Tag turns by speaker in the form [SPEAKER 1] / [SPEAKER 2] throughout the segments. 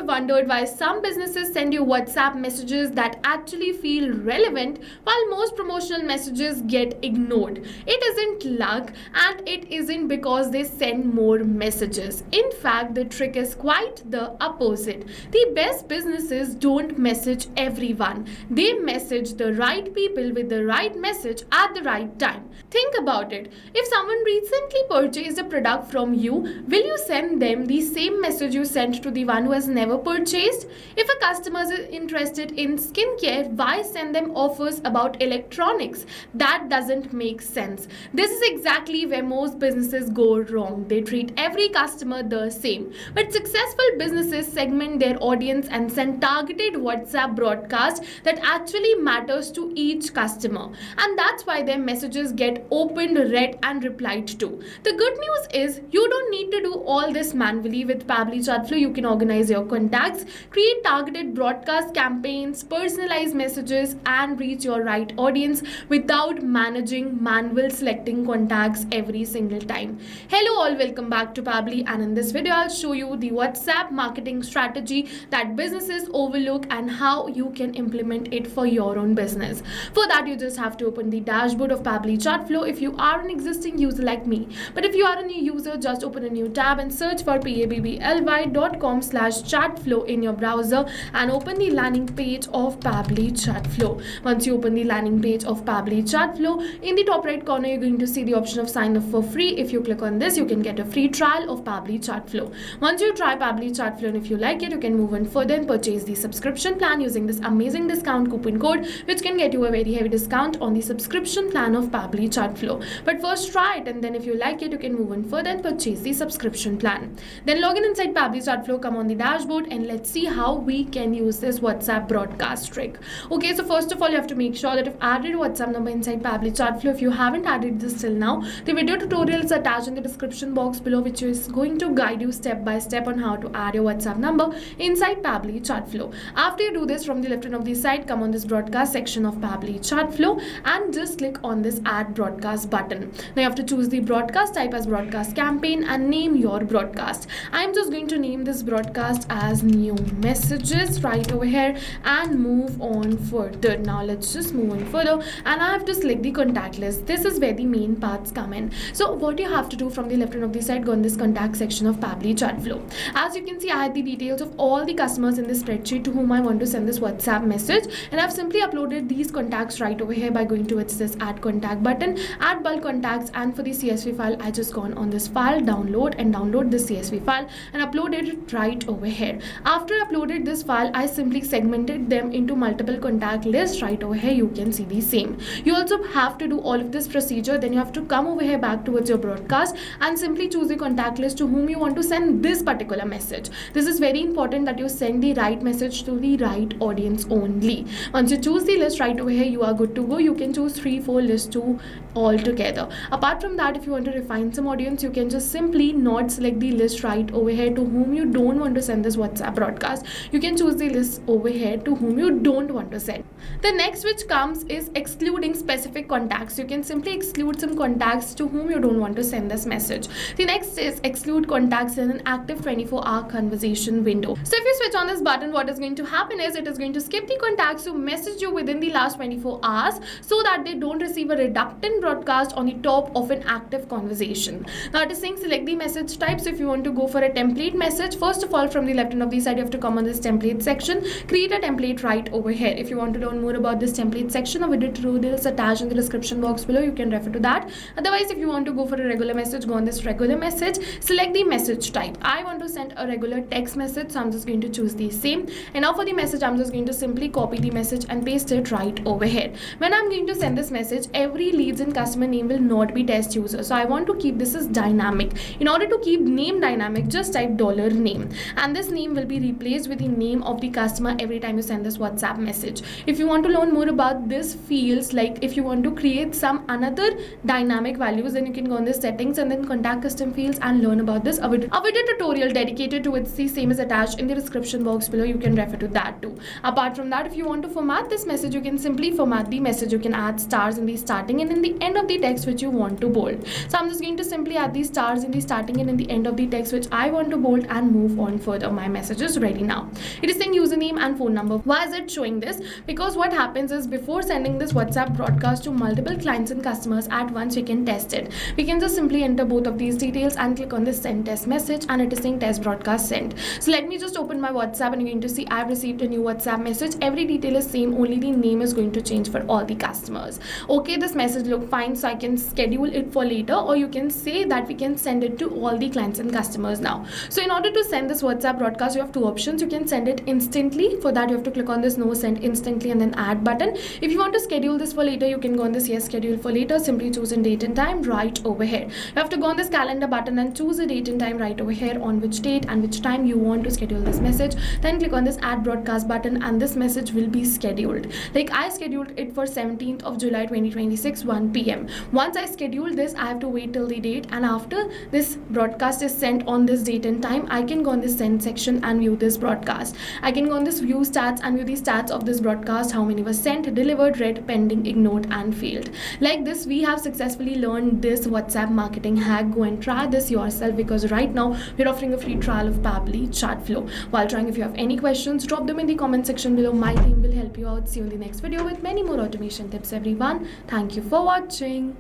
[SPEAKER 1] wondered why some businesses send you WhatsApp messages that actually feel relevant while most promotional messages get ignored? It isn't luck, and it isn't because they send more messages. In fact, the trick is quite the opposite. The best businesses don't message everyone. They message the right people with the right message at the right time. Think about it. If someone recently purchased a product from you, will you send them the same message you sent to the one who has never purchased? If a customer is interested in skincare, why send them offers about electronics? That doesn't make sense. This is exactly where most businesses go wrong. They treat every customer the same. But successful businesses segment their audience and send targeted WhatsApp broadcasts that actually matters to each customer. And that's why their messages get opened, read, and replied to. The good news is you don't need to do all this manually. With Pabbly Chatflow, you can organize your contacts, create targeted broadcast campaigns, personalize messages, and reach your right audience without managing manual selecting contacts every single time. Hello all, welcome back to Pabbly, and in this video I'll show you the WhatsApp marketing strategy that businesses overlook and how you can implement it for your own business. For that, you just have to open the dashboard of Pabbly Chatflow if you are an existing user like me. But if you are a new user, just open a new tab and search for pabbly.com/chatflow in your browser and open the landing page of Pabbly Chatflow. Once you open the landing page of Pabbly Chatflow, in the top right corner you're going to see the option of sign up for free. If you click on this, you can get a free trial of Pabbly Chatflow. Once you try Pabbly Chatflow and if you like it, you can move on further and purchase the subscription plan using this amazing discount coupon code, which can get you a very heavy discount on the subscription plan of Pabbly Chatflow. But first try it, and then if you like it, you can move on further and purchase the subscription plan. Then log in inside Pabbly Chatflow, come on the dashboard, and let's see how we can use this WhatsApp broadcast trick. Okay, so first of all, you have to make sure that you've added WhatsApp number inside Pabbly Chatflow. If you haven't added this till now, the video tutorial is attached in the description box below, which is going to guide you step by step on how to add your WhatsApp number inside Pabbly Chatflow. After you do this, from the left hand of the side, come on this broadcast section of Pabbly Chatflow and just click on this add broadcast button. Now you have to choose the broadcast type as broadcast campaign and name your broadcast. I'm just going to name this broadcast as new messages right over here and move on further. Now let's just move on further, and I have to select the contact list. This is where the main parts come in. So what you have to do, from the left hand of the side, go in this contact section of Pabbly Chatflow. As you can see, I had the details of all the customers in this spreadsheet to whom I want to send this WhatsApp message, and I've simply uploaded these contacts right over here by going towards this add contact button, add bulk contacts, and for the CSV file, I just gone on this file, download this CSV file and uploaded it right over here. After I uploaded this file, I simply segmented them into multiple contact lists right over here. You can see the same. You also have to do all of this procedure. Then you have to come over here back towards your broadcast and simply choose the contact list to whom you want to send this particular message. This is very important that you send the right message to the right audience only. Once you choose the list right over here, you are good to go. You can choose 3-4 lists too all together. Apart from that, if you want to refine some audience, you can just simply not select the list right over here to whom you don't want to send this WhatsApp broadcast. You can choose the list over here to whom you don't want to send. The next which comes is excluding specific contacts. You can simply exclude some contacts to whom you don't want to send this message. The next is exclude contacts in an active 24-hour conversation window. So if you switch on this button, what is going to happen is it is going to skip the contacts who message you within the last 24 hours so that they don't receive a redundant broadcast on the top of an active conversation. Now it is saying select the message type. So if you want to go for a template message, first of all, from the left hand of the side, you have to come on this template section, create a template right over here. If you want to learn more about this template section, a video tutorial is attached in the description box below. You can refer to that. Otherwise, if you want to go for a regular message, go on this regular message, select the message type. I want to send a regular text message, so I'm just going to choose the same. And now for the message, I'm just going to simply copy the message and paste it right over here. When I'm going to send this message, every leads and customer name will not be test user. So I want to keep this as dynamic. In order to keep name dynamic, just type $name, and this name will be replaced with the name of the customer every time you send this WhatsApp message. If you want to learn more about this fields, like if you want to create some another dynamic values, then you can go on this settings and then contact custom fields and learn about this. A video tutorial dedicated to it, the same is attached in the description box below. You can refer to that too. Apart from that, if you want to format this message, you can simply format the message. You can add stars in the starting and in the end of the text which you want to bold. So I'm just going to simply add these stars in the starting and in the end of the text which I want to bold and move on further. My message is ready now. It is saying username and phone number. Why is it showing this? Because what happens is before sending this WhatsApp broadcast to multiple clients and customers at once, we can test it. We can just simply enter both of these details and click on this send test message, and it is saying test broadcast sent. So let me just open my WhatsApp, and you're going to see I've received a new WhatsApp message. Every detail is same, only the name is going to change for all the customers. Okay, this message look fine, so I can schedule it for later, or you can say that we can send it to all the clients and customers now. So in order to send this WhatsApp broadcast, you have two options. You can send it instantly. For that, you have to click on this no send instantly and then add button. If you want to schedule this for later, you can go on this yes schedule for later. Simply choose a date and time right over here. You have to go on this calendar button and choose a date and time right over here on which date and which time you want to schedule this message. Then click on this add broadcast button, and this message will be scheduled. Like I scheduled it for 17th of July 2026 1 p.m. Once I schedule this, I have to wait till the date, and after this broadcast is sent on this date and time, I can go on this send section and view this broadcast. I can go on this view stats and view the stats of this broadcast, how many were sent, delivered, read, pending, ignored and failed. Like this, we have successfully learned this WhatsApp marketing hack. Go and try this yourself, because right now we're offering a free trial of Pabbly Chatflow. While trying, if you have any questions, drop them in the comment section below. My team will help you out. See you in the next video with many more automation tips, everyone. Thank you for watching.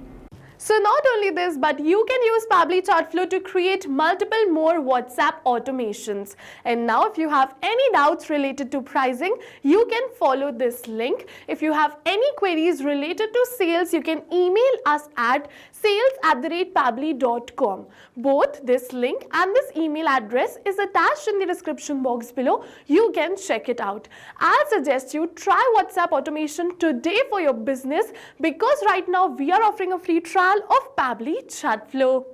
[SPEAKER 1] So not only this, but you can use Pabbly Chatflow to create multiple more WhatsApp automations. And now if you have any doubts related to pricing, you can follow this link. If you have any queries related to sales, you can email us at sales@pabbly.com. Both this link and this email address is attached in the description box below. You can check it out. I'll suggest you try WhatsApp automation today for your business, because right now we are offering a free trial of Pabbly Chatflow.